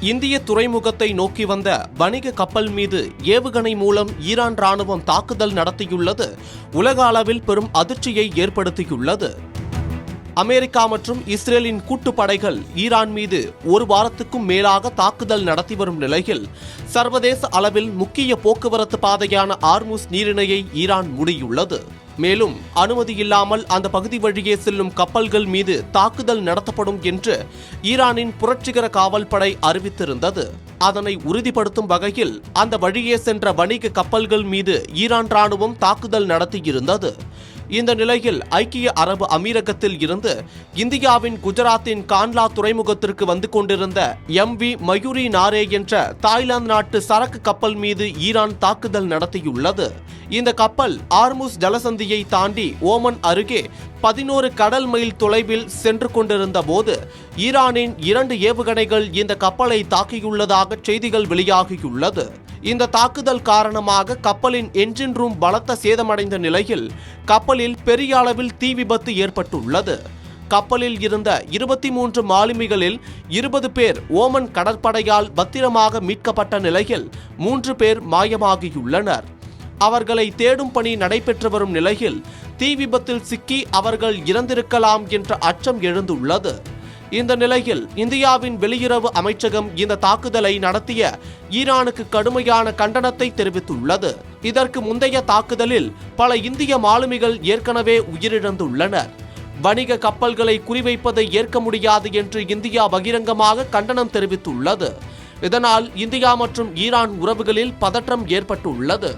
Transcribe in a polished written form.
இந்திய துறைமுகத்தை நோக்கி வந்த வணிக கப்பல் மீது ஏவுகணை மூலம் ஈரான் ராணுவம் தாக்குதல் நடத்தியுள்ளது உலக அளவில் பெரும் அதிர்ச்சியை ஏற்படுத்தியுள்ளது. அமெரிக்கா மற்றும் இஸ்ரேலின் கூட்டுப்படைகள் ஈரான் மீது ஒரு வாரத்துக்கும் மேலாக தாக்குதல் நடத்தி வரும் நிலையில் சர்வதேச அளவில் முக்கிய போக்குவரத்து பாதையான ஆர்முஸ் நீரிணையை ஈரான் மூடியுள்ளது. மேலும் அனுமதி இல்லாமல் அந்த பகுதி வழியே செல்லும் கப்பல்கள் மீது தாக்குதல் நடத்தப்படும் என்று ஈரானின் புரட்சிகர காவல் படை அறிவித்திருந்தது. அதனை உறுதிப்படுத்தும் வகையில் அந்த வழியே சென்ற வணிக கப்பல்கள் மீது ஈரான் ராணுவம் தாக்குதல் நடத்தியிருந்தது. இந்த நிலையில் ஐக்கிய அரபு அமீரகத்தில் இருந்து இந்தியாவின் குஜராத்தின் கான்லா துறைமுகத்திற்கு வந்து கொண்டிருந்த MV மயூரி நாரே என்ற தாய்லாந்து நாட்டு சரக்கு கப்பல் மீது ஈரான் தாக்குதல் நடத்தியுள்ளது. இந்த கப்பல் ஆர்முஸ் ஜலசந்தியை தாண்டி ஓமன் அருகே 11 கடல் மைல் தொலைவில் சென்று கொண்டிருந்த போது ஈரானின் 2 ஏவுகணைகள் இந்த கப்பலை தாக்கியுள்ளதாக செய்திகள் வெளியாகியுள்ளது. இந்த தாக்குதல் காரணமாக கப்பலின் என்ஜின் ரூம் பலத்த சேதமடைந்த நிலையில் கப்பலில் பெரிய அளவில் தீ விபத்து ஏற்பட்டுள்ளது. கப்பலில் இருந்த 23 மாலுமிகளில் 20 பேர் ஓமன் கடற்படையால் பத்திரமாக மீட்கப்பட்ட நிலையில் 3 பேர் மாயமாகியுள்ளனர். அவர்களை தேடும் பணி நடைபெற்று வரும் நிலையில் தீ விபத்தில் சிக்கி அவர்கள் இறந்திருக்கலாம் என்ற அச்சம் எழுந்துள்ளது. இந்த நிலையில் இந்தியாவின் வெளியுறவு அமைச்சகம் இந்த தாக்குதலை நடத்திய ஈரானுக்கு கடுமையான கண்டனத்தை தெரிவித்துள்ளது. இதற்கு முந்தைய தாக்குதலில் பல இந்திய மாலுமிகள் ஏற்கனவே உயிரிழந்துள்ளனர். வணிக கப்பல்களை குறிவைப்பதை ஏற்க முடியாது என்று இந்தியா பகிரங்கமாக கண்டனம் தெரிவித்துள்ளது. இதனால் இந்தியா மற்றும் ஈரான் உறவுகளில் பதற்றம் ஏற்பட்டுள்ளது.